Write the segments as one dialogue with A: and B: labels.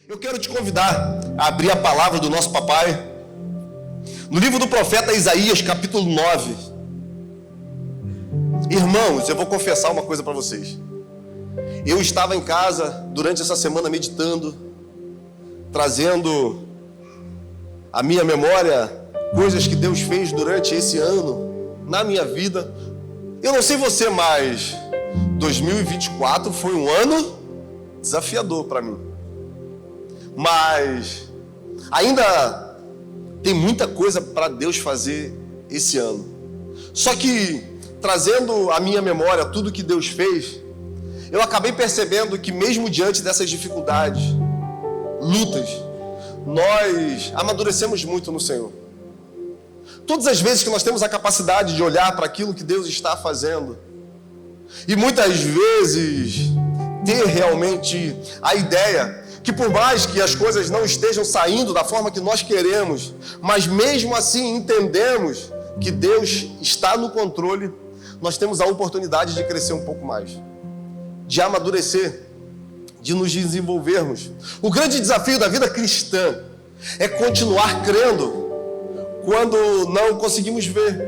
A: Eu quero te convidar a abrir a palavra do nosso papai no livro do profeta Isaías, capítulo 9. Irmãos, eu vou confessar uma coisa para vocês. Eu estava em casa durante essa semana meditando, trazendo à minha memória coisas que Deus fez durante esse ano na minha vida. Eu não sei você, mas 2024 foi um ano desafiador para mim. Mas ainda tem muita coisa para Deus fazer esse ano. Só que, trazendo à minha memória tudo que Deus fez, eu acabei percebendo que mesmo diante dessas dificuldades, lutas, nós amadurecemos muito no Senhor. Todas as vezes que nós temos a capacidade de olhar para aquilo que Deus está fazendo, e muitas vezes ter realmente a ideia que por mais que as coisas não estejam saindo da forma que nós queremos, mas mesmo assim entendemos que Deus está no controle, nós temos a oportunidade de crescer um pouco mais, de amadurecer, de nos desenvolvermos. O grande desafio da vida cristã é continuar crendo quando não conseguimos ver,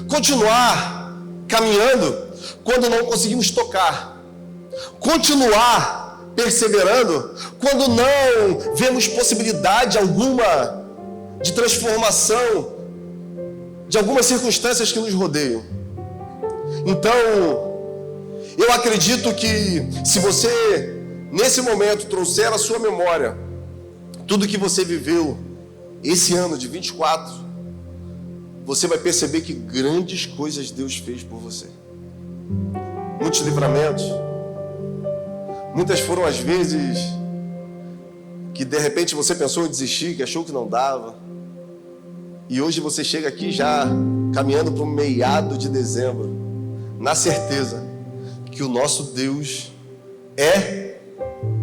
A: continuar caminhando quando não conseguimos tocar, continuar perseverando quando não vemos possibilidade alguma de transformação de algumas circunstâncias que nos rodeiam. Então, eu acredito que se você nesse momento trouxer à sua memória tudo que você viveu esse ano de 24, você vai perceber que grandes coisas Deus fez por você. Muitos livramentos. Muitas foram as vezes que de repente você pensou em desistir, que achou que não dava. E hoje você chega aqui já caminhando para o meado de dezembro, na certeza que o nosso Deus é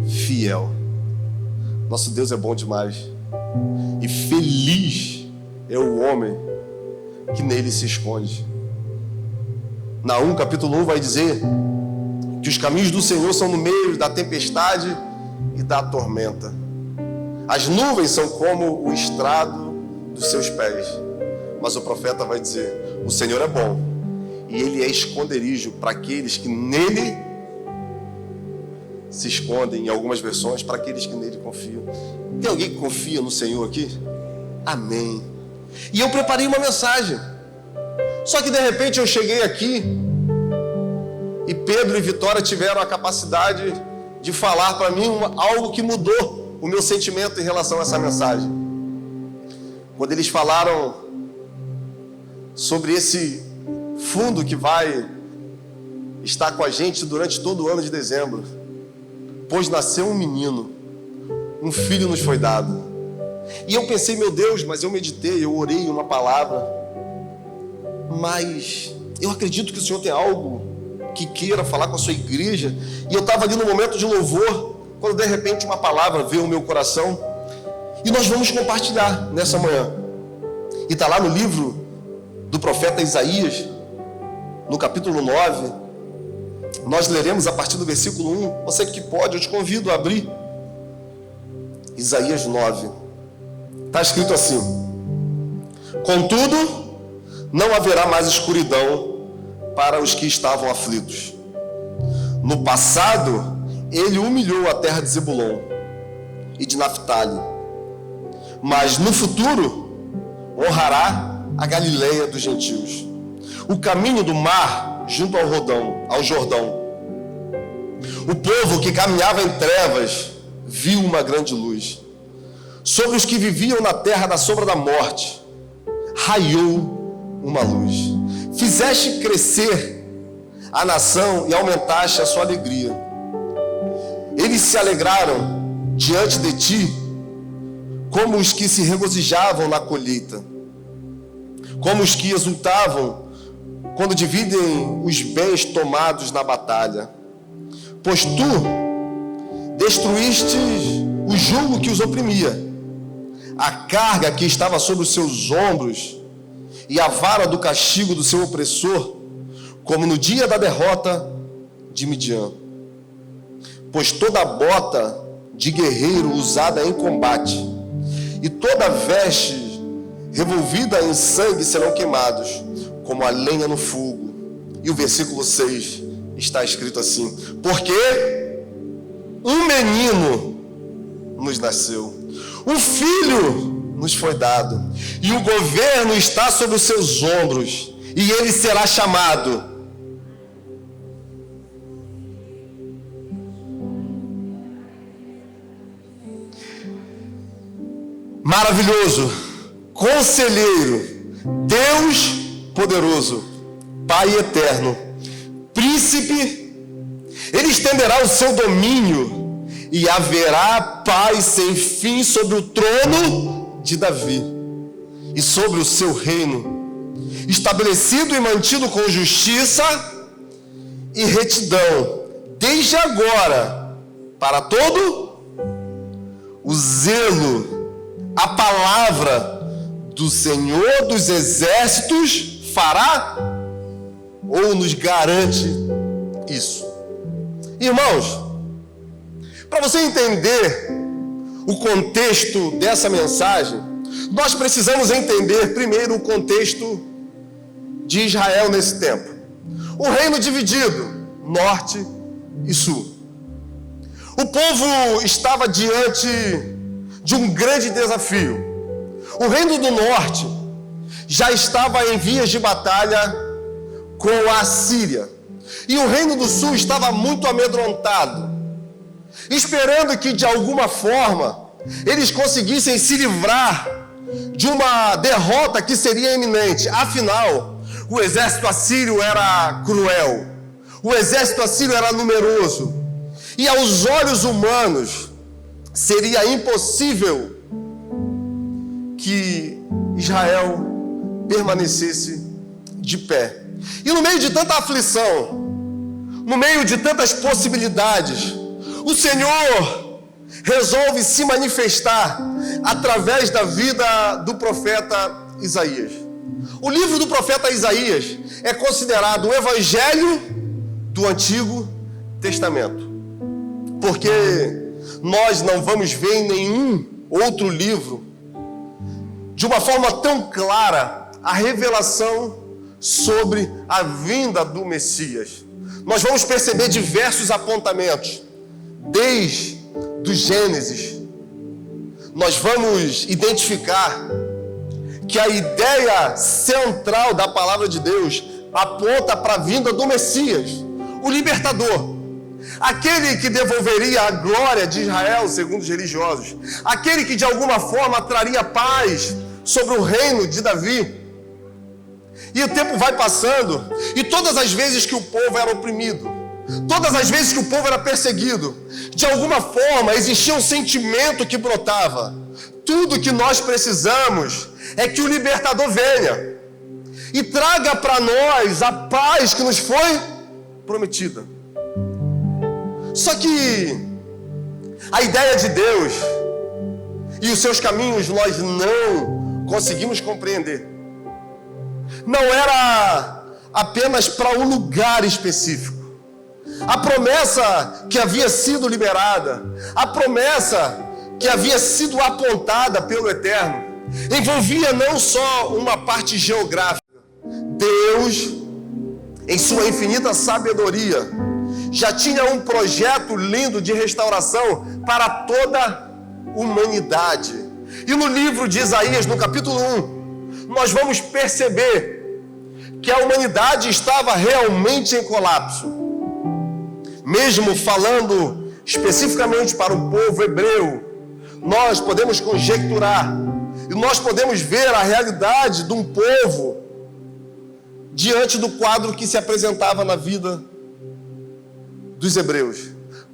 A: fiel. Nosso Deus é bom demais. E feliz é o homem que nele se esconde. Naum capítulo 1 vai dizer que os caminhos do Senhor são no meio da tempestade e da tormenta. As nuvens são como o estrado dos seus pés. Mas o profeta vai dizer: o Senhor é bom e Ele é esconderijo para aqueles que nele se escondem. Em algumas versões, para aqueles que nele confiam. Tem alguém que confia no Senhor aqui? Amém. E eu preparei uma mensagem. Só que de repente eu cheguei aqui e Pedro e Vitória tiveram a capacidade de falar para mim algo que mudou o meu sentimento em relação a essa mensagem. Quando eles falaram sobre esse fundo que vai estar com a gente durante todo o ano de dezembro. Pois nasceu um menino, um filho nos foi dado. E eu pensei, meu Deus, mas eu meditei, eu orei uma palavra. Mas eu acredito que o Senhor tem algo que queira falar com a sua igreja. E eu estava ali no momento de louvor, quando de repente uma palavra veio ao meu coração. E nós vamos compartilhar nessa manhã. E está lá no livro do profeta Isaías, no capítulo 9. Nós leremos a partir do versículo 1. Você que pode, eu te convido a abrir. Isaías 9. Está escrito assim: contudo, não haverá mais escuridão para os que estavam aflitos. No passado, ele humilhou a terra de Zebulon e de Naftali, mas no futuro honrará a Galileia dos gentios, o caminho do mar junto ao Jordão. O povo que caminhava em trevas viu uma grande luz. Sobre os que viviam na terra da sombra da morte raiou uma luz. Fizeste crescer a nação e aumentaste a sua alegria. Eles se alegraram diante de ti como os que se regozijavam na colheita, como os que exultavam quando dividem os bens tomados na batalha. Pois tu destruíste o jugo que os oprimia, a carga que estava sobre os seus ombros e a vara do castigo do seu opressor, como no dia da derrota de Midian. Pois toda a bota de guerreiro usada em combate, e toda veste revolvida em sangue serão queimados, como a lenha no fogo. E o versículo 6 está escrito assim: porque um menino nos nasceu, um filho nos foi dado, e o governo está sobre os seus ombros, e ele será chamado Maravilhoso, Conselheiro, Deus poderoso, Pai eterno, Príncipe. Ele estenderá o seu domínio e haverá paz sem fim sobre o trono de Davi e sobre o seu reino, estabelecido e mantido com justiça e retidão, desde agora para todo o zelo. A palavra do Senhor dos Exércitos fará ou nos garante isso. Irmãos, para você entender o contexto dessa mensagem, nós precisamos entender primeiro o contexto de Israel nesse tempo. O reino dividido, norte e sul. O povo estava diante de um grande desafio. O reino do norte já estava em vias de batalha com a Síria, e o reino do sul estava muito amedrontado, esperando que de alguma forma eles conseguissem se livrar de uma derrota que seria iminente. Afinal, o exército assírio era cruel, o exército assírio era numeroso, e aos olhos humanos seria impossível que Israel permanecesse de pé. E no meio de tanta aflição, no meio de tantas possibilidades, o Senhor resolve se manifestar através da vida do profeta Isaías. O livro do profeta Isaías é considerado o evangelho do Antigo Testamento, porque nós não vamos ver em nenhum outro livro, de uma forma tão clara, a revelação sobre a vinda do Messias. Nós vamos perceber diversos apontamentos, desde o Gênesis. Nós vamos identificar que a ideia central da palavra de Deus aponta para a vinda do Messias, o libertador. Aquele que devolveria a glória de Israel, segundo os religiosos. Aquele que de alguma forma traria paz sobre o reino de Davi. E o tempo vai passando, e todas as vezes que o povo era oprimido, todas as vezes que o povo era perseguido, de alguma forma existia um sentimento que brotava: tudo que nós precisamos é que o libertador venha e traga para nós a paz que nos foi prometida. Só que a ideia de Deus e os seus caminhos nós não conseguimos compreender. Não era apenas para um lugar específico. A promessa que havia sido liberada, a promessa que havia sido apontada pelo Eterno, envolvia não só uma parte geográfica. Deus, em sua infinita sabedoria, já tinha um projeto lindo de restauração para toda a humanidade. E no livro de Isaías, no capítulo 1, nós vamos perceber que a humanidade estava realmente em colapso. Mesmo falando especificamente para o povo hebreu, nós podemos conjecturar e nós podemos ver a realidade de um povo diante do quadro que se apresentava na vida dos hebreus.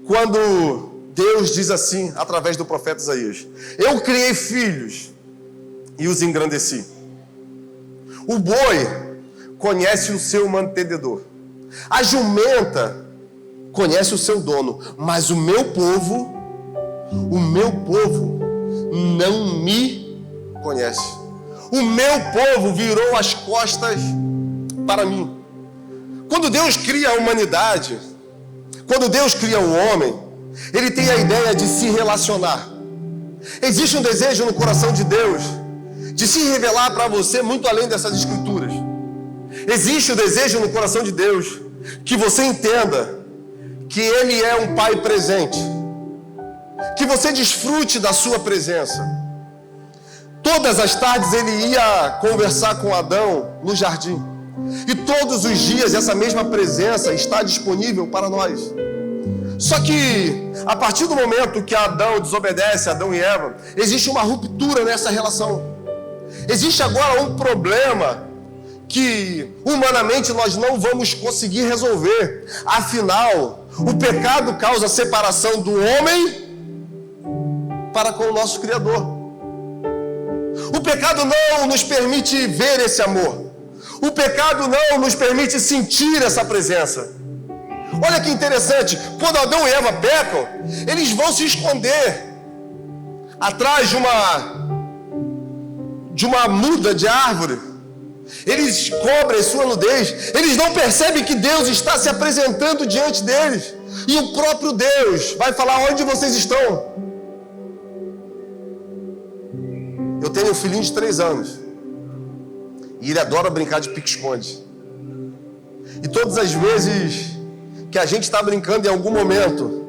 A: Quando Deus diz assim, através do profeta Isaías: eu criei filhos e os engrandeci. O boi conhece o seu mantenedor, a jumenta conhece o seu dono, mas o meu povo não me conhece. O meu povo virou as costas para mim. Quando Deus cria a humanidade, quando Deus cria o homem, ele tem a ideia de se relacionar. Existe um desejo no coração de Deus de se revelar para você muito além dessas escrituras. Existe o desejo no coração de Deus que você entenda que Ele é um Pai presente, que você desfrute da sua presença. Todas as tardes Ele ia conversar com Adão no jardim, e todos os dias essa mesma presença está disponível para nós. Só que a partir do momento que Adão desobedece, Adão e Eva, existe uma ruptura nessa relação. Existe agora um problema que humanamente nós não vamos conseguir resolver. Afinal, o pecado causa separação do homem para com o nosso Criador. O pecado não nos permite ver esse amor. O pecado não nos permite sentir essa presença. Olha que interessante, quando Adão e Eva pecam, eles vão se esconder atrás de uma muda de árvore. Eles cobrem sua nudez. Eles não percebem que Deus está se apresentando diante deles. E o próprio Deus vai falar: onde vocês estão? Eu tenho um filhinho de 3 anos. E ele adora brincar de pique-esconde. E todas as vezes que a gente está brincando, em algum momento,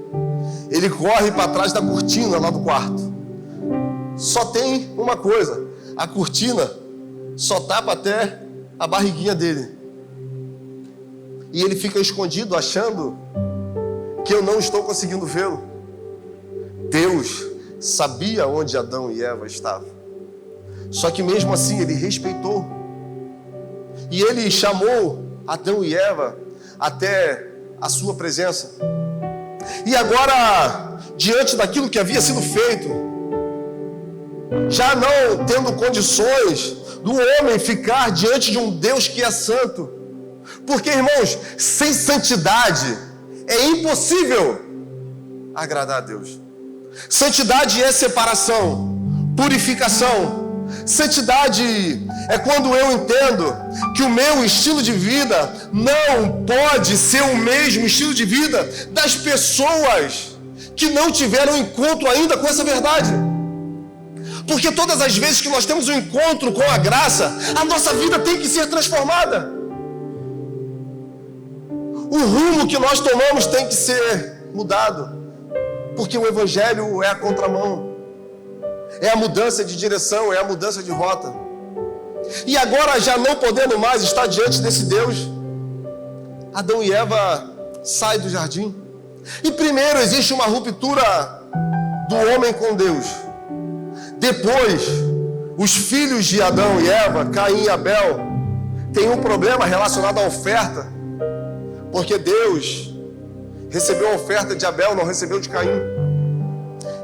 A: ele corre para trás da cortina lá do quarto. Só tem uma coisa: a cortina só tapa até a barriguinha dele. E ele fica escondido, achando que eu não estou conseguindo vê-lo. Deus sabia onde Adão e Eva estavam. Só que mesmo assim ele respeitou. E ele chamou Adão e Eva até a sua presença. E agora, diante daquilo que havia sido feito, já não tendo condições do homem ficar diante de um Deus que é santo. Porque, irmãos, sem santidade é impossível agradar a Deus. Santidade é separação, purificação. Santidade é quando eu entendo que o meu estilo de vida não pode ser o mesmo estilo de vida das pessoas que não tiveram encontro ainda com essa verdade. Porque todas as vezes que nós temos um encontro com a graça, a nossa vida tem que ser transformada. O rumo que nós tomamos tem que ser mudado. Porque o Evangelho é a contramão. É a mudança de direção, é a mudança de rota. E agora, já não podendo mais estar diante desse Deus, Adão e Eva saem do jardim. E primeiro existe uma ruptura do homem com Deus. Depois, os filhos de Adão e Eva, Caim e Abel, têm um problema relacionado à oferta. Porque Deus recebeu a oferta de Abel, não recebeu de Caim.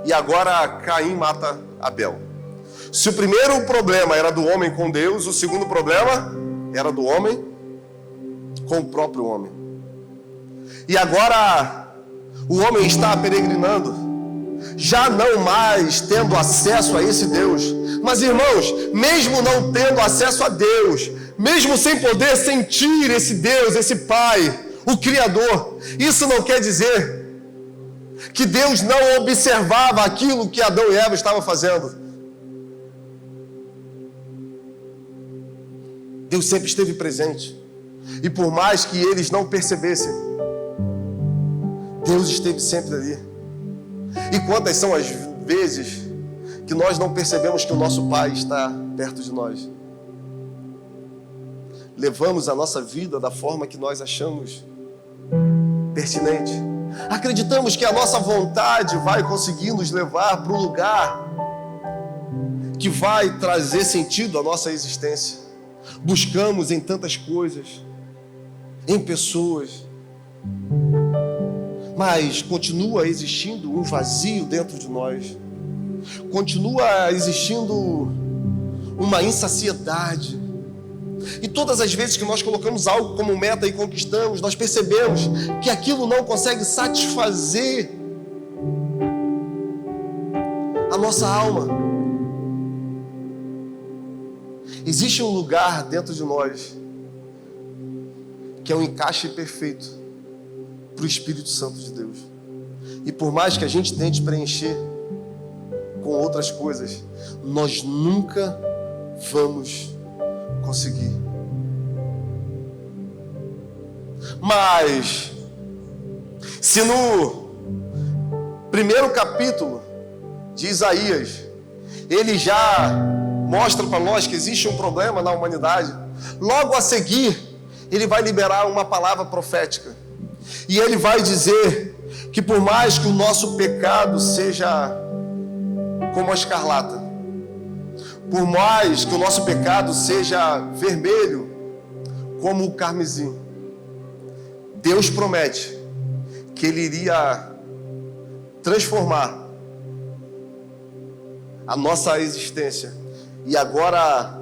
A: E agora Caim mata Abel. Se o primeiro problema era do homem com Deus, o segundo problema era do homem com o próprio homem. E agora o homem está peregrinando, já não mais tendo acesso a esse Deus. Mas, irmãos, mesmo não tendo acesso a Deus, mesmo sem poder sentir esse Deus, esse Pai, o Criador, isso não quer dizer que Deus não observava aquilo que Adão e Eva estavam fazendo. Deus sempre esteve presente. E por mais que eles não percebessem, Deus esteve sempre ali. E quantas são as vezes que nós não percebemos que o nosso Pai está perto de nós? Levamos a nossa vida da forma que nós achamos pertinente. Acreditamos que a nossa vontade vai conseguir nos levar para um lugar que vai trazer sentido à nossa existência. Buscamos em tantas coisas, em pessoas, mas continua existindo um vazio dentro de nós. Continua existindo uma insaciedade. E todas as vezes que nós colocamos algo como meta e conquistamos, nós percebemos que aquilo não consegue satisfazer a nossa alma. Existe um lugar dentro de nós que é um encaixe perfeito para o Espírito Santo de Deus. E por mais que a gente tente preencher com outras coisas, nós nunca vamos conseguir. Mas, se no primeiro capítulo de Isaías, ele já mostra para nós que existe um problema na humanidade, logo a seguir, ele vai liberar uma palavra profética. E ele vai dizer que por mais que o nosso pecado seja como a escarlata, por mais que o nosso pecado seja vermelho como o carmesim, Deus promete que Ele iria transformar a nossa existência, e agora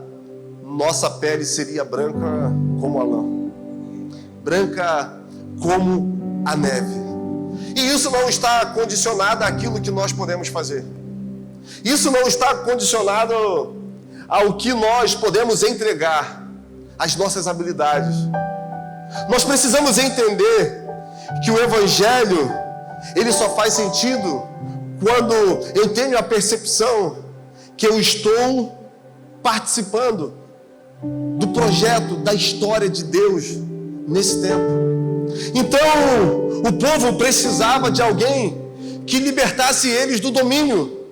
A: nossa pele seria branca como a lã, branca como a neve. E isso não está condicionado àquilo que nós podemos fazer. Isso não está condicionado ao que nós podemos entregar, às nossas habilidades. Nós precisamos entender que o Evangelho, ele só faz sentido quando eu tenho a percepção que eu estou participando do projeto, da história de Deus nesse tempo. Então, o povo precisava de alguém que libertasse eles do domínio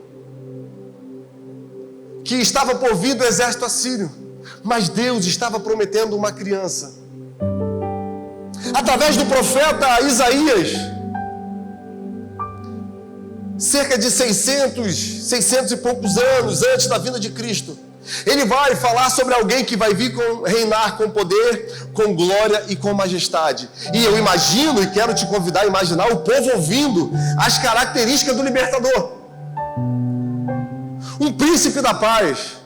A: que estava por vir do exército assírio. Mas Deus estava prometendo uma criança. Através do profeta Isaías, cerca de 600 e poucos anos antes da vinda de Cristo, ele vai falar sobre alguém que vai vir reinar com poder, com glória e com majestade. E eu imagino, e quero te convidar a imaginar, o povo ouvindo as características do libertador. Um príncipe da paz,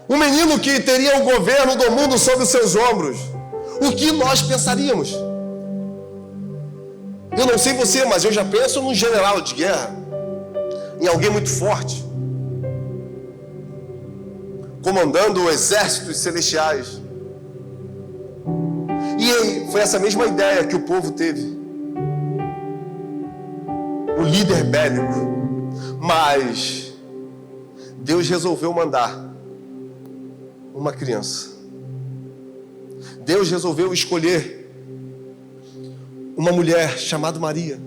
A: um menino que teria o governo do mundo sobre os seus ombros. O que nós pensaríamos? Eu não sei você, mas eu já penso num general de guerra, em alguém muito forte, comandando exércitos celestiais. E foi essa mesma ideia que o povo teve. O líder bélico. Mas Deus resolveu mandar uma criança. Deus resolveu escolher uma mulher chamada Maria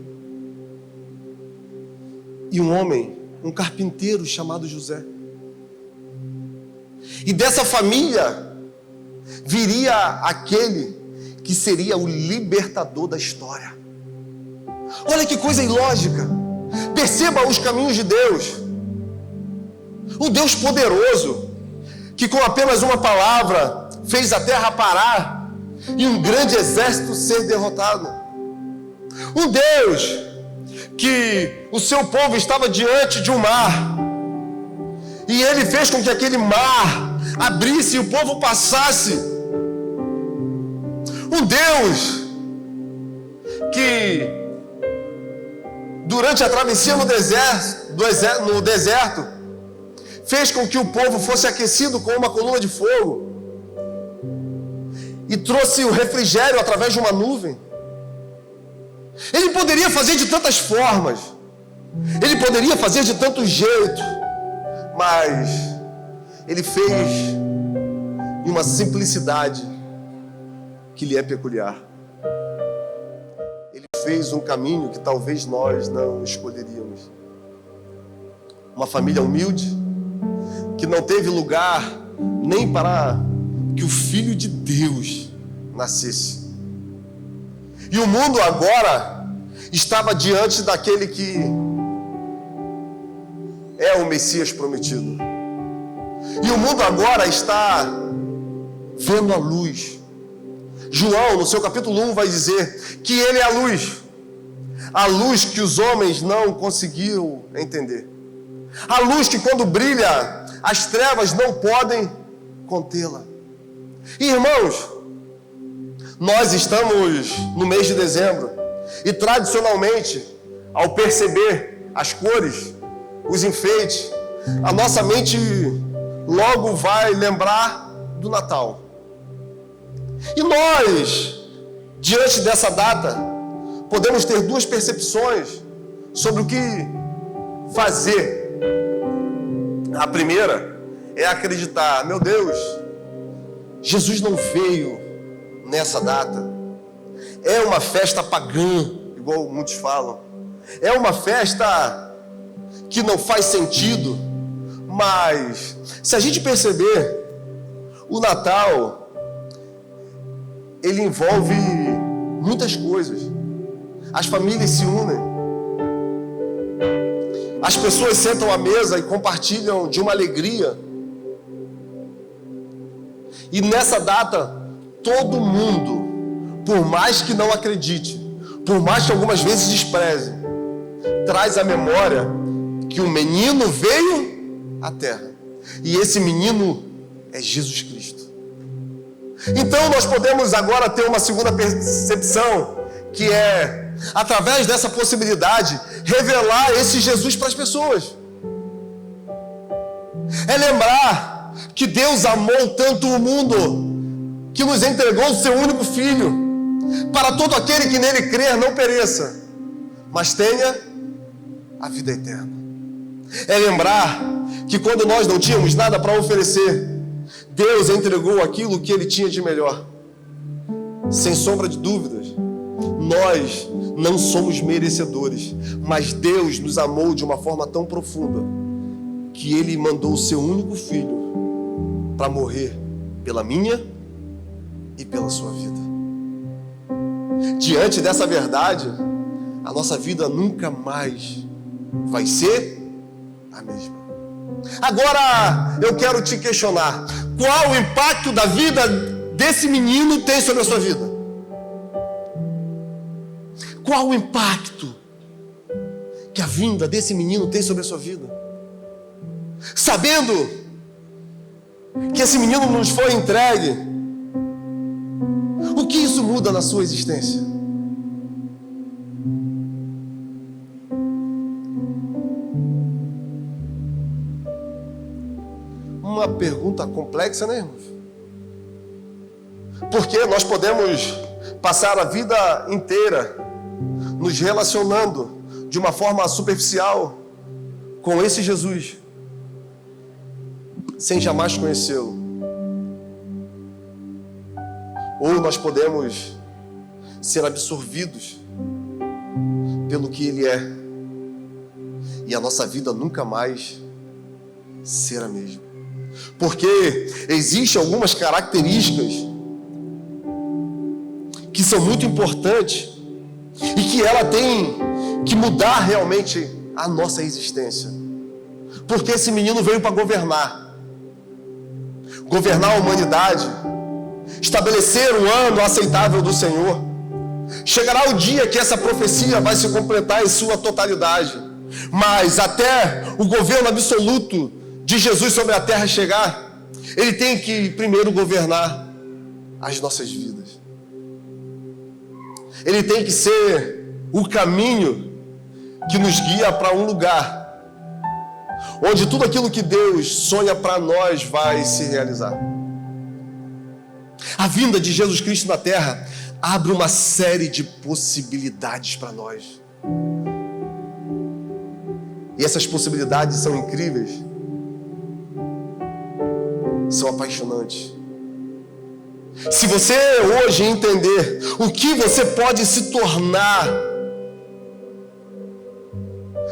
A: e um homem, um carpinteiro chamado José. E dessa família viria aquele que seria o libertador da história. Olha que coisa ilógica. Perceba os caminhos de Deus. Um Deus poderoso, que com apenas uma palavra fez a terra parar e um grande exército ser derrotado. Um Deus que o seu povo estava diante de um mar e ele fez com que aquele mar abrisse e o povo passasse. Um Deus que durante a travessia no deserto fez com que o povo fosse aquecido com uma coluna de fogo e trouxe o refrigério através de uma nuvem. Ele poderia fazer de tantas formas, ele poderia fazer de tantos jeitos, mas ele fez de uma simplicidade que lhe é peculiar. Ele fez um caminho que talvez nós não escolheríamos. Uma família humilde, que não teve lugar nem para que o Filho de Deus nascesse. E o mundo agora estava diante daquele que é o Messias prometido. E o mundo agora está vendo a luz. João, no seu capítulo 1, vai dizer que ele é a luz que os homens não conseguiram entender. A luz que quando brilha, as trevas não podem contê-la. Irmãos, nós estamos no mês de dezembro e tradicionalmente, ao perceber as cores, os enfeites, a nossa mente logo vai lembrar do Natal. E nós, diante dessa data, podemos ter duas percepções sobre o que fazer. A primeira é acreditar, meu Deus, Jesus não veio nessa data. É uma festa pagã, igual muitos falam. É uma festa que não faz sentido. Mas, se a gente perceber, o Natal, ele envolve muitas coisas. As famílias se unem. As pessoas sentam à mesa e compartilham de uma alegria. E nessa data, todo mundo, por mais que não acredite, por mais que algumas vezes despreze, traz à memória que um menino veio à terra. E esse menino é Jesus Cristo. Então nós podemos agora ter uma segunda percepção, que é, através dessa possibilidade, revelar esse Jesus para as pessoas. É lembrar que Deus amou tanto o mundo, que nos entregou o seu único Filho, para todo aquele que nele crer não pereça, mas tenha a vida eterna. É lembrar que quando nós não tínhamos nada para oferecer, Deus entregou aquilo que Ele tinha de melhor. Sem sombra de dúvidas, nós não somos merecedores, mas Deus nos amou de uma forma tão profunda que Ele mandou o seu único Filho para morrer pela minha e pela sua vida. Diante dessa verdade, a nossa vida nunca mais vai ser a mesma. Agora eu quero te questionar: qual o impacto da vida desse menino tem sobre a sua vida? Qual o impacto que a vinda desse menino tem sobre a sua vida? Sabendo que esse menino nos foi entregue, o que isso muda na sua existência? Uma pergunta complexa, né, irmãos? Porque nós podemos passar a vida inteira nos relacionando de uma forma superficial com esse Jesus, sem jamais conhecê-lo. Ou nós podemos ser absorvidos pelo que Ele é, e a nossa vida nunca mais ser a mesma. Porque existem algumas características que são muito importantes e que ela tem que mudar realmente a nossa existência. Porque esse menino veio para governar a humanidade, estabelecer um ano aceitável do Senhor. Chegará o dia que essa profecia vai se completar em sua totalidade, mas até o governo absoluto de Jesus sobre a terra chegar, Ele tem que primeiro governar as nossas vidas. Ele tem que ser o caminho que nos guia para um lugar onde tudo aquilo que Deus sonha para nós vai se realizar. A vinda de Jesus Cristo na terra abre uma série de possibilidades para nós. E essas possibilidades são incríveis, são apaixonantes. Se você hoje entender o que você pode se tornar,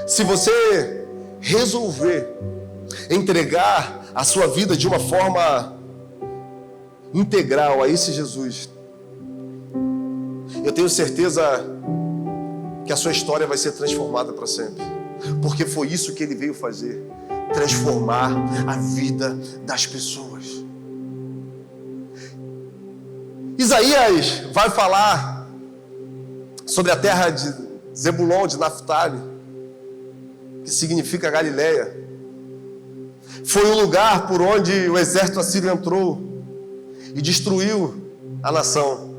A: se você resolver entregar a sua vida de uma forma integral a esse Jesus, eu tenho certeza que a sua história vai ser transformada para sempre. Porque foi isso que Ele veio fazer, transformar a vida das pessoas. Isaías vai falar sobre a terra de Zebulon, de Naftali, que significa Galileia. Foi o lugar por onde o exército assírio entrou e destruiu a nação.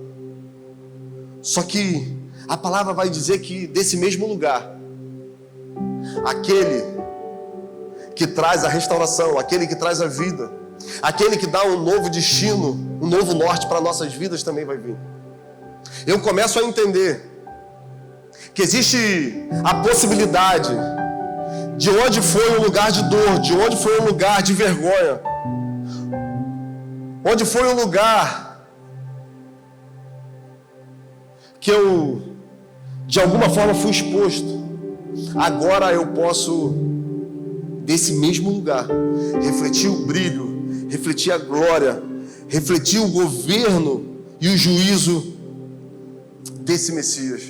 A: Só que a palavra vai dizer que desse mesmo lugar, aquele que traz a restauração, aquele que traz a vida, aquele que dá um novo destino, um novo norte para nossas vidas também vai vir. Eu começo a entender que existe a possibilidade de onde foi um lugar de dor, de onde foi um lugar de vergonha, onde foi um lugar que eu, de alguma forma, fui exposto. Agora eu posso, desse mesmo lugar, refletir o brilho, refletir a glória, refletir o governo e o juízo desse Messias.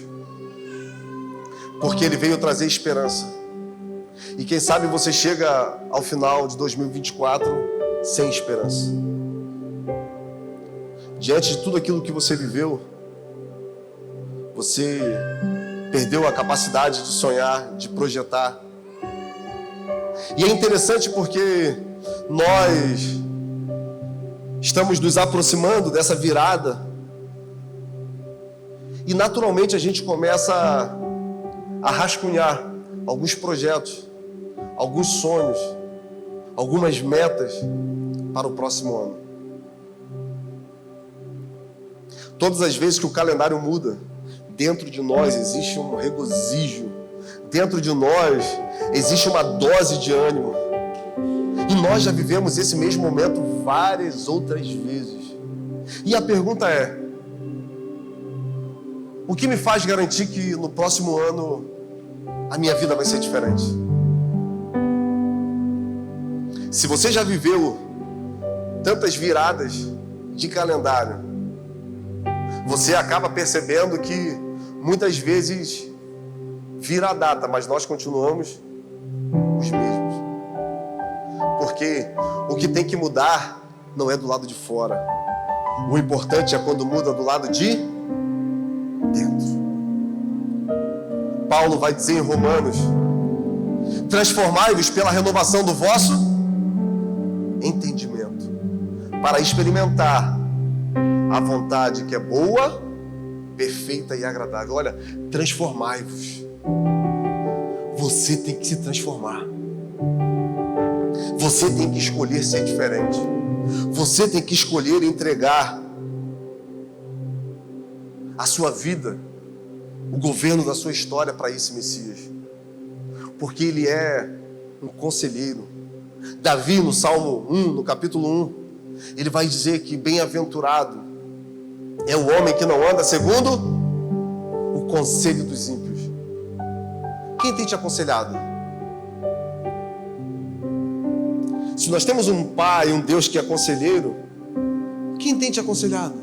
A: Porque ele veio trazer esperança. E quem sabe você chega ao final de 2024 sem esperança. Diante de tudo aquilo que você viveu, você perdeu a capacidade de sonhar, de projetar. E é interessante porque nós estamos nos aproximando dessa virada e naturalmente a gente começa a rascunhar alguns projetos, alguns sonhos, algumas metas para o próximo ano. Todas as vezes que o calendário muda, dentro de nós existe um regozijo, dentro de nós existe uma dose de ânimo. E nós já vivemos esse mesmo momento várias outras vezes. E a pergunta é: o que me faz garantir que no próximo ano a minha vida vai ser diferente? Se você já viveu tantas viradas de calendário, você acaba percebendo que muitas vezes vira a data, mas nós continuamos os mesmos. Porque o que tem que mudar não é do lado de fora. O importante é quando muda do lado de dentro. Paulo vai dizer em Romanos: transformai-vos pela renovação do vosso entendimento, para experimentar a vontade que é boa, perfeita e agradável. Olha, transformai-vos. Você tem que se transformar. Você tem que escolher ser diferente. Você tem que escolher entregar a sua vida, o governo da sua história para esse Messias. Porque ele é um conselheiro. Davi, no Salmo 1, no capítulo 1, ele vai dizer que bem-aventurado é o homem que não anda segundo o conselho dos ímpios. Quem tem te aconselhado? Se nós temos um Pai, um Deus que é conselheiro, quem tem te aconselhado?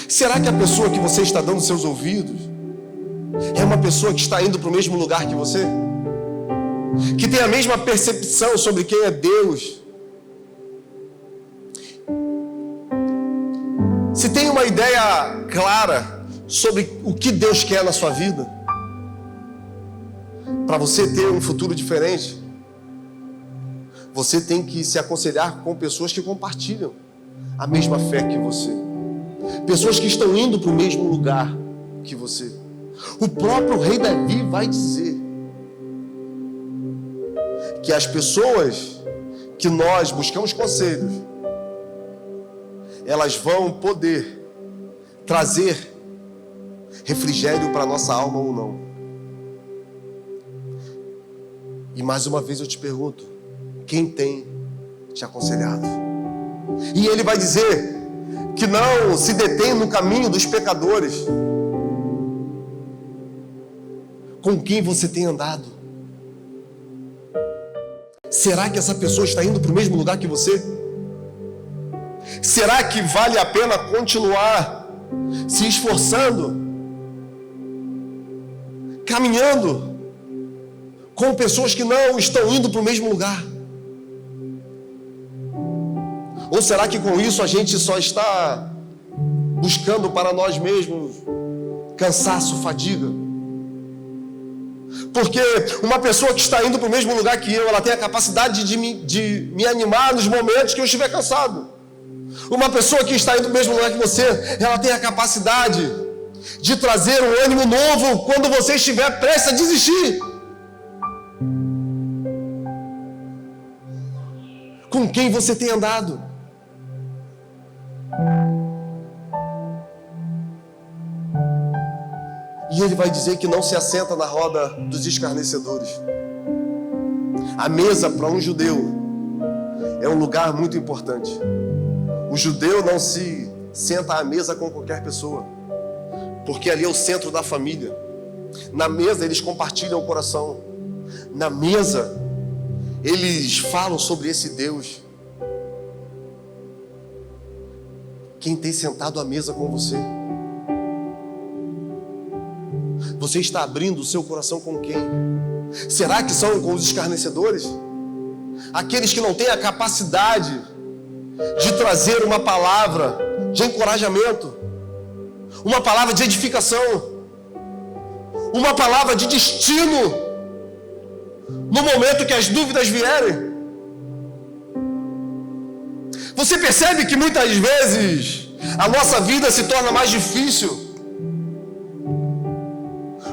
A: Será que a pessoa que você está dando seus ouvidos é uma pessoa que está indo para o mesmo lugar que você? Que tem a mesma percepção sobre quem é Deus? Se tem uma ideia clara sobre o que Deus quer na sua vida, para você ter um futuro diferente, você tem que se aconselhar com pessoas que compartilham a mesma fé que você. Pessoas que estão indo para o mesmo lugar que você. O próprio rei Davi vai dizer que as pessoas que nós buscamos conselhos, elas vão poder trazer refrigério para a nossa alma ou não. E mais uma vez eu te pergunto: quem tem te aconselhado? E ele vai dizer que não se detém no caminho dos pecadores. Com quem você tem andado? Será que essa pessoa está indo para o mesmo lugar que você? Será que vale a pena continuar se esforçando, caminhando com pessoas que não estão indo para o mesmo lugar? Ou será que com isso a gente só está buscando para nós mesmos cansaço, fadiga? Porque uma pessoa que está indo para o mesmo lugar que eu, ela tem a capacidade de me animar nos momentos que eu estiver cansado. Uma pessoa que está indo para o mesmo lugar que você, ela tem a capacidade de trazer um ânimo novo quando você estiver prestes a desistir. Com quem você tem andado? E E ele vai dizer que não se assenta na roda dos escarnecedores. A mesa para um judeu é um lugar muito importante. O judeu não se senta à mesa com qualquer pessoa, porque ali é o centro da família. Na mesa eles compartilham o coração. Na mesa eles falam sobre esse Deus. Quem tem sentado à mesa com você? Você está abrindo o seu coração com quem? Será que são com os escarnecedores? Aqueles que não têm a capacidade de trazer uma palavra de encorajamento, uma palavra de edificação, uma palavra de destino no momento que as dúvidas vierem. Você percebe que muitas vezes a nossa vida se torna mais difícil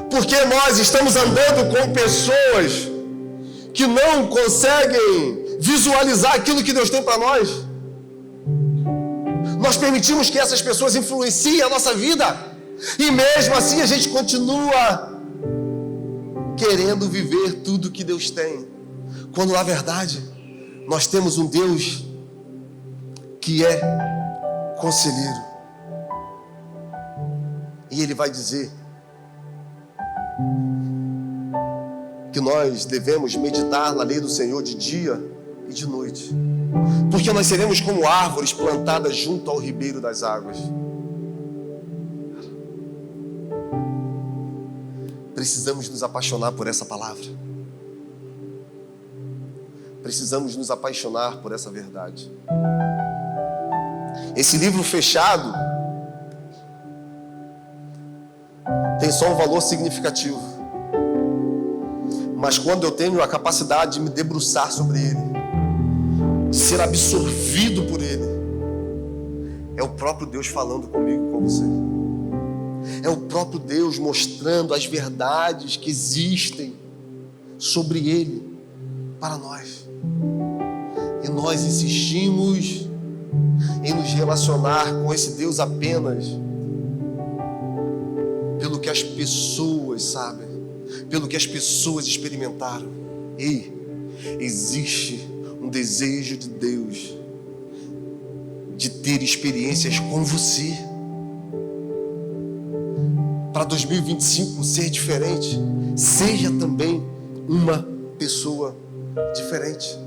A: porque nós estamos andando com pessoas que não conseguem visualizar aquilo que Deus tem para nós. Nós permitimos que essas pessoas influenciem a nossa vida, e mesmo assim a gente continua querendo viver tudo que Deus tem, quando na verdade nós temos um Deus que é conselheiro. E Ele vai dizer que nós devemos meditar na lei do Senhor de dia e de noite, porque nós seremos como árvores plantadas junto ao ribeiro das águas. Precisamos nos apaixonar por essa palavra. Precisamos nos apaixonar por essa verdade. Esse livro fechado tem só um valor significativo, mas quando eu tenho a capacidade de me debruçar sobre ele, de ser absorvido por ele, é o próprio Deus falando comigo e com você. É o próprio Deus mostrando as verdades que existem sobre ele para nós. E nós insistimos em nos relacionar com esse Deus apenas pelo que as pessoas sabem, pelo que as pessoas experimentaram. Ei, existe um desejo de Deus de ter experiências com você. Para 2025 ser diferente, seja também uma pessoa diferente.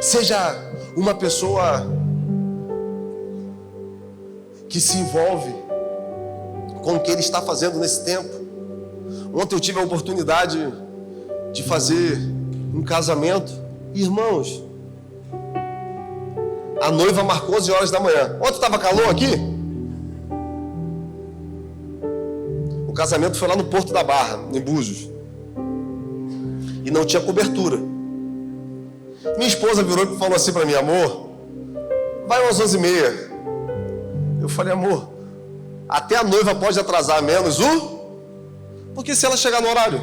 A: Seja uma pessoa que se envolve com o que Ele está fazendo nesse tempo. Ontem eu tive a oportunidade de fazer um casamento. Irmãos, a noiva marcou 11 horas da manhã. Ontem estava calor aqui. O casamento foi lá no Porto da Barra, em Búzios. E não tinha cobertura. Minha esposa virou e falou assim para mim: amor, vai umas 11h30. Eu falei: amor, até a noiva pode atrasar menos porque se ela chegar no horário.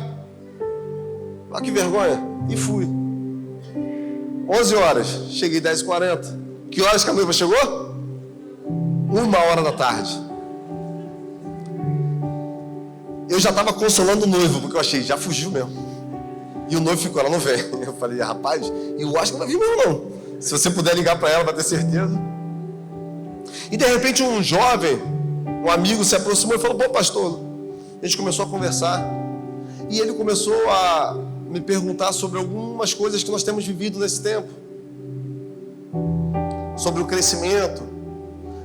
A: Olha que vergonha. E fui. 11 horas, cheguei 10h40. Que horas que a noiva chegou? 1h da tarde. Eu já estava consolando o noivo, porque eu achei, já fugiu mesmo. E o noivo ficou, ela não vem. Eu falei: rapaz, eu acho que não vai vir mesmo não. Se você puder ligar para ela, vai ter certeza. E de repente um jovem, um amigo se aproximou e falou: pô, pastor. A gente começou a conversar. E ele começou a me perguntar sobre algumas coisas que nós temos vivido nesse tempo. Sobre o crescimento.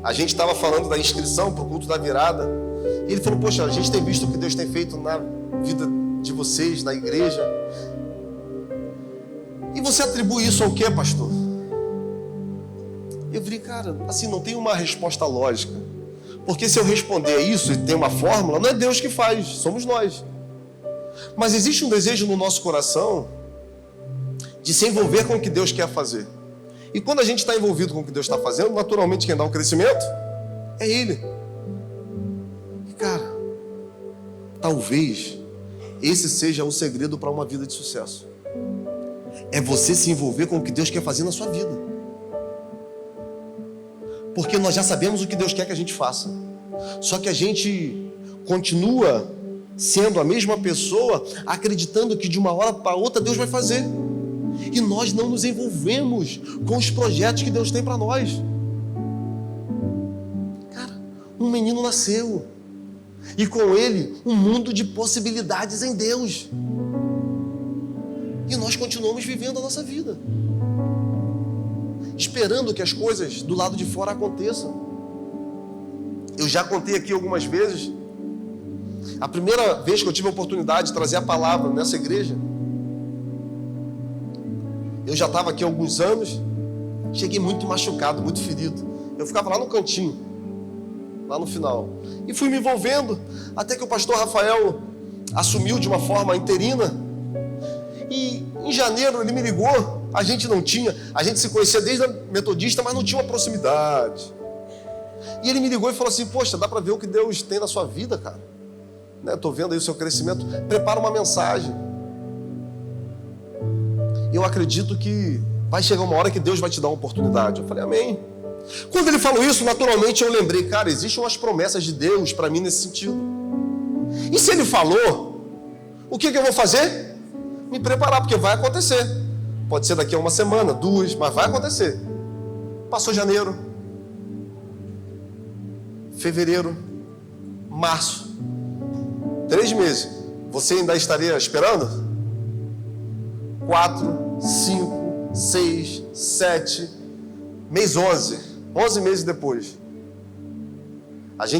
A: A gente estava falando da inscrição para o culto da virada. E ele falou: poxa, a gente tem visto o que Deus tem feito na vida de vocês, na igreja. E você atribui isso ao quê, pastor? Eu falei: cara, assim, não tem uma resposta lógica. Porque se eu responder isso e tem uma fórmula, não é Deus que faz, somos nós. Mas existe um desejo no nosso coração de se envolver com o que Deus quer fazer. E quando a gente está envolvido com o que Deus está fazendo, naturalmente quem dá o crescimento é Ele. E cara, talvez esse seja o segredo para uma vida de sucesso. É você se envolver com o que Deus quer fazer na sua vida. Porque nós já sabemos o que Deus quer que a gente faça. Só que a gente continua sendo a mesma pessoa, acreditando que de uma hora para outra Deus vai fazer. E nós não nos envolvemos com os projetos que Deus tem para nós. Cara, um menino nasceu. E com ele, um mundo de possibilidades em Deus. E nós continuamos vivendo a nossa vida, esperando que as coisas do lado de fora aconteçam. Eu já contei aqui algumas vezes. A primeira vez que eu tive a oportunidade de trazer a palavra nessa igreja, eu já estava aqui há alguns anos, cheguei muito machucado, muito ferido. Eu ficava lá no cantinho, lá no final. E fui me envolvendo, até que o pastor Rafael assumiu de uma forma interina. E em janeiro ele me ligou, a gente se conhecia desde a metodista, mas não tinha uma proximidade. E ele me ligou e falou assim: poxa, dá para ver o que Deus tem na sua vida, cara. Né? Estou vendo aí o seu crescimento, prepara uma mensagem. Eu acredito que vai chegar uma hora que Deus vai te dar uma oportunidade. Eu falei, amém. Quando ele falou isso, naturalmente eu lembrei, cara, existem umas promessas de Deus para mim nesse sentido. E se ele falou, o que eu vou fazer? Me preparar, porque vai acontecer. Pode ser daqui a uma semana, 2, mas vai acontecer. Passou janeiro, fevereiro, março, 3 meses. Você ainda estaria esperando? 4, 5, 6, 7, mês 11 meses depois. Nós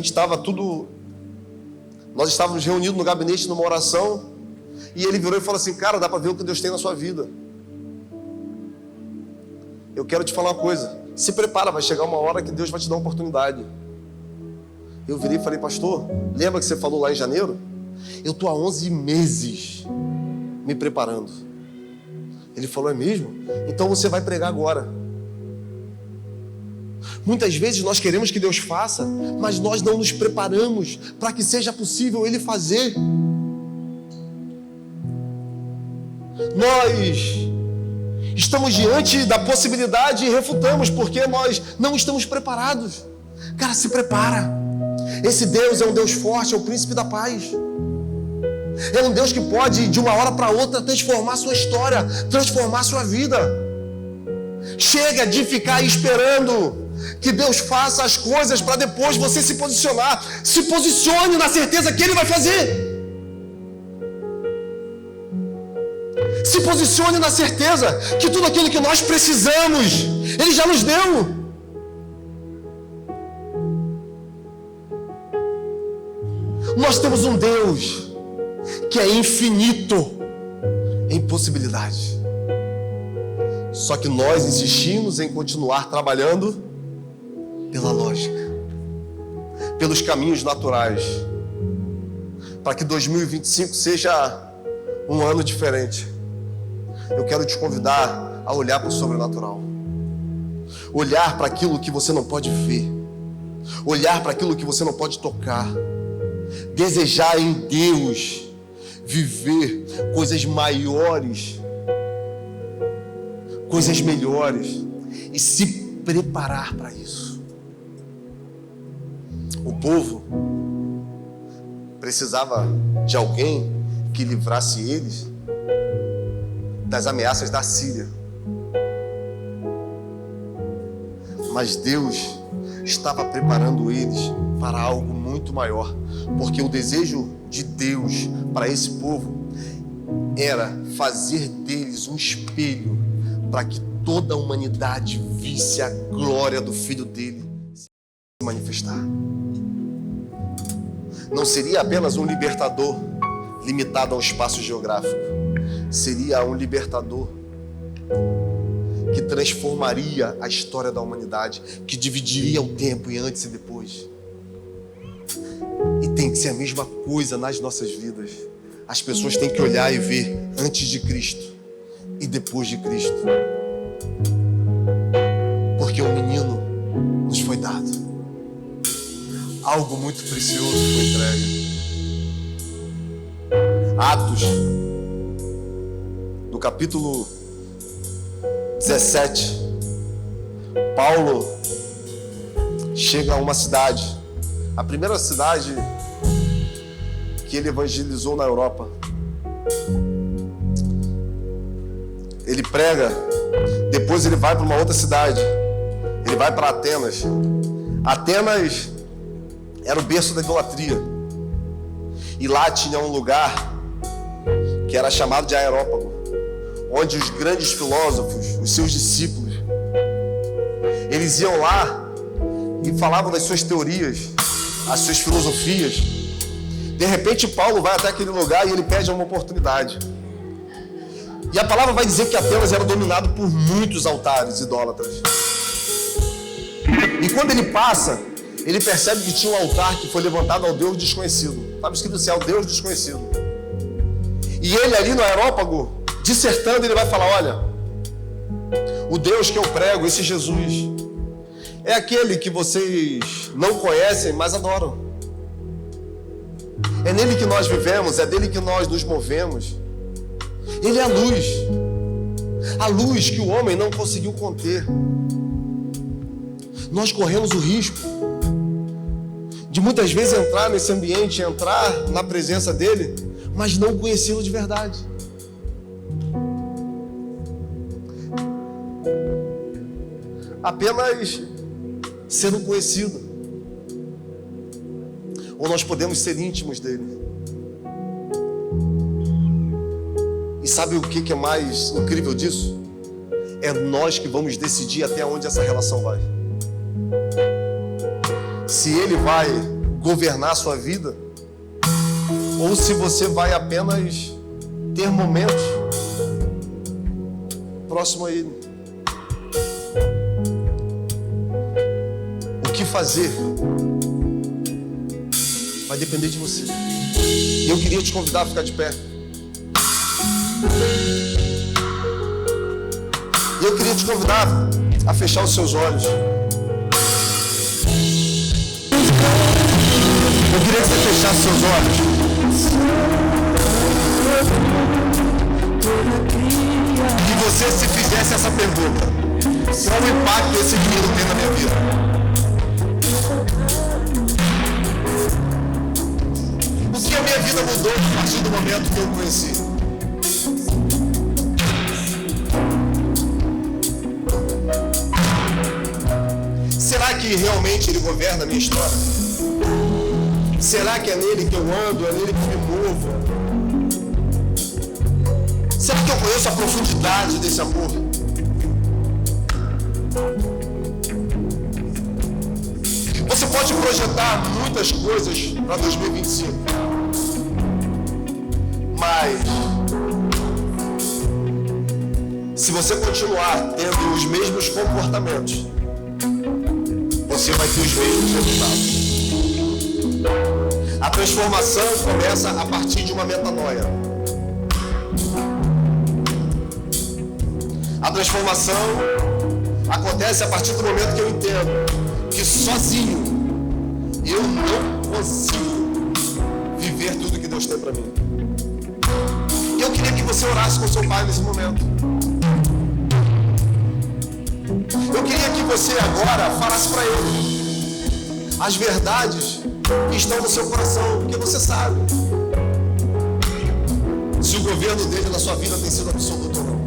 A: estávamos reunidos no gabinete numa oração, e ele virou e falou assim: cara, dá para ver o que Deus tem na sua vida. Eu quero te falar uma coisa, se prepara, vai chegar uma hora que Deus vai te dar uma oportunidade. Eu virei e falei: pastor, lembra que você falou lá em janeiro? Eu estou há 11 meses me preparando. Ele falou: é mesmo? Então você vai pregar agora. Muitas vezes nós queremos que Deus faça, mas nós não nos preparamos para que seja possível Ele fazer. Nós estamos diante da possibilidade e refutamos, porque nós não estamos preparados. Cara, se prepara. Esse Deus é um Deus forte, é o príncipe da paz. É um Deus que pode, de uma hora para outra, transformar a sua história, transformar a sua vida. Chega de ficar esperando que Deus faça as coisas para depois você se posicionar. Se posicione na certeza que Ele vai fazer. Se posicione na certeza que tudo aquilo que nós precisamos, Ele já nos deu. Nós temos um Deus que é infinito em possibilidades. Só que nós insistimos em continuar trabalhando pela lógica, pelos caminhos naturais, para que 2025 seja um ano diferente. Eu quero te convidar a olhar para o sobrenatural, olhar para aquilo que você não pode ver, olhar para aquilo que você não pode tocar, desejar em Deus viver coisas maiores, coisas melhores, e se preparar para isso. O povo precisava de alguém que livrasse eles das ameaças da Síria. Mas Deus estava preparando eles para algo muito maior, porque o desejo de Deus para esse povo era fazer deles um espelho para que toda a humanidade visse a glória do Filho dele se manifestar. Não seria apenas um libertador limitado ao espaço geográfico, seria um libertador que transformaria a história da humanidade, que dividiria o tempo em antes e depois. E tem que ser a mesma coisa nas nossas vidas. As pessoas têm que olhar e ver antes de Cristo e depois de Cristo. Porque um menino nos foi dado. Algo muito precioso foi entregue. Atos, do capítulo 17, Paulo chega a uma cidade, a primeira cidade que ele evangelizou na Europa. Ele prega, depois ele vai para uma outra cidade. Ele vai para Atenas. Atenas era o berço da idolatria. E lá tinha um lugar que era chamado de Areópago, onde os grandes filósofos, os seus discípulos, eles iam lá e falavam das suas teorias, as suas filosofias. De repente Paulo vai até aquele lugar e ele pede uma oportunidade. E a palavra vai dizer que Atenas era dominado por muitos altares idólatras. E quando ele passa, ele percebe que tinha um altar que foi levantado ao Deus desconhecido. Estava escrito assim, ao Deus desconhecido. E ele ali no Areópago, dissertando, ele vai falar, olha, o Deus que eu prego, esse Jesus, é aquele que vocês não conhecem, mas adoram. É nele que nós vivemos, é dele que nós nos movemos. Ele é a luz que o homem não conseguiu conter. Nós corremos o risco de muitas vezes entrar nesse ambiente, entrar na presença dele, mas não conhecê-lo de verdade. Apenas ser um conhecido. Ou nós podemos ser íntimos dele. E sabe o que é mais incrível disso? É nós que vamos decidir até onde essa relação vai. Se ele vai governar a sua vida, ou se você vai apenas ter momentos próximo a ele. O que fazer vai depender de você. E eu queria te convidar a ficar de pé. E eu queria te convidar a fechar os seus olhos. Eu queria que você fechasse seus olhos. E você se fizesse essa pergunta: qual o impacto esse menino tem na minha vida? O que a minha vida mudou a partir do momento que eu o conheci? Será que realmente ele governa a minha história? Será que é nele que eu ando, é nele que me movo? Será que eu conheço a profundidade desse amor? Você pode projetar muitas coisas para 2025, mas se você continuar tendo os mesmos comportamentos, você vai ter os mesmos resultados. A transformação começa a partir de uma metanoia. A transformação acontece a partir do momento que eu entendo que sozinho eu não consigo viver tudo que Deus tem para mim. E eu queria que você orasse com seu pai nesse momento. Eu queria que você agora falasse para ele as verdades que estão no seu coração, porque você sabe se o governo dele na sua vida tem sido absoluto ou não.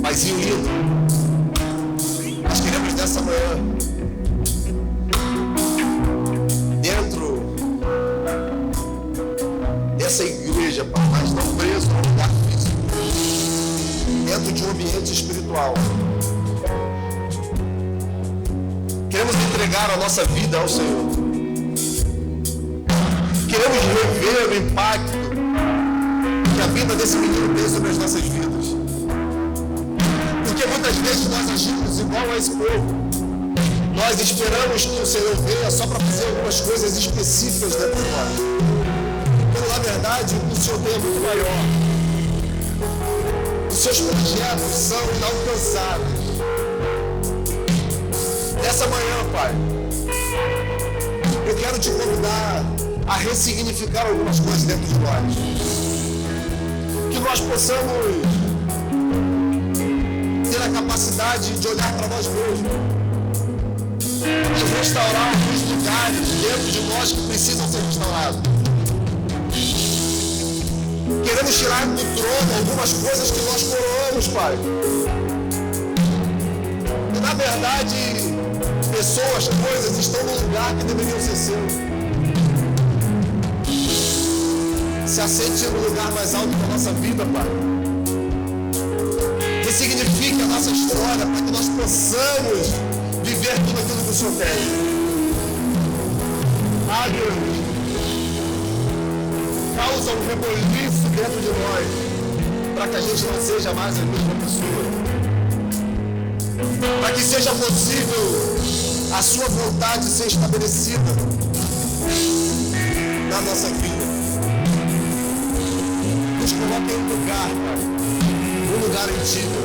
A: Paizinho lindo, nós queremos nessa manhã, dentro dessa igreja, mas não preso no lugar físico, dentro de um ambiente espiritual, queremos entregar a nossa vida ao Senhor. Queremos rever o impacto que a vida desse menino tem sobre as nossas vidas. Porque muitas vezes nós agimos igual a esse povo. Nós esperamos que o Senhor venha só para fazer algumas coisas específicas dentro de nós. Quando na verdade o Senhor tem é muito maior. Os seus projetos são inalcançáveis. Nessa manhã, Pai, eu quero te convidar a ressignificar algumas coisas dentro de nós. Que nós possamos ter a capacidade de olhar para nós mesmos e restaurar alguns lugares dentro de nós que precisam ser restaurados. Queremos tirar do trono algumas coisas que nós coroamos, Pai. E na verdade, pessoas, coisas estão no lugar que deveriam ser seus. Se assente no lugar mais alto da nossa vida, Pai. Que significa a nossa história para que nós possamos viver tudo aquilo que o Senhor tem. Ah, Deus, causa um reboliço dentro de nós, para que a gente não seja mais a mesma pessoa. Para que seja possível a sua vontade ser estabelecida na nossa vida. Nos coloque em um lugar, Pai, um lugar antigo.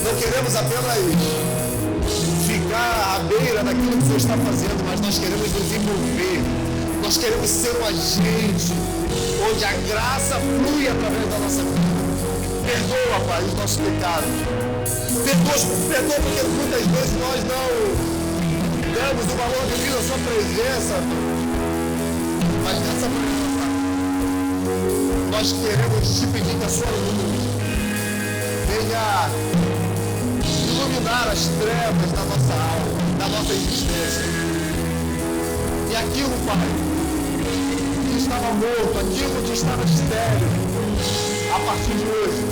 A: Não queremos apenas ficar à beira daquilo que o Senhor está fazendo, mas nós queremos nos envolver. Nós queremos ser um agente onde a graça flui através da nossa vida. Perdoa, Pai, os nossos pecados. Perdoa porque muitas vezes nós não damos o valor devido à sua presença. Mas nessa presença, nós queremos te pedir que a sua luz venha iluminar as trevas da nossa alma, da nossa existência. E aquilo, Pai, que estava morto, aquilo que estava estéril, a partir de hoje,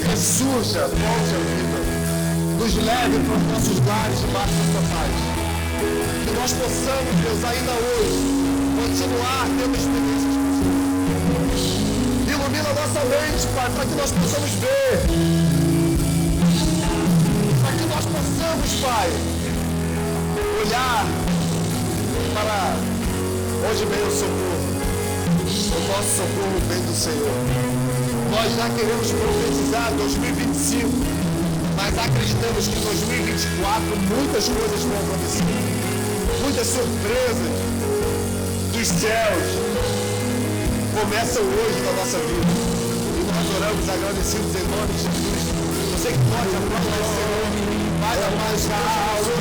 A: ressurja, volte à vida, nos leve para os nossos lares debaixo da sua paz. Que nós possamos, Deus, ainda hoje, continuar tendo experiências com o Senhor. Ilumina a nossa mente, Pai, para que nós possamos ver. Para que nós possamos, Pai, olhar para onde vem o socorro. O nosso socorro vem do Senhor. Nós já queremos profetizar 2025, mas acreditamos que em 2024 muitas coisas vão acontecer. Muitas surpresas dos céus começam hoje na nossa vida. E nós oramos agradecidos em nome de Jesus. Você que pode aplaudir o Senhor, vai mais alto.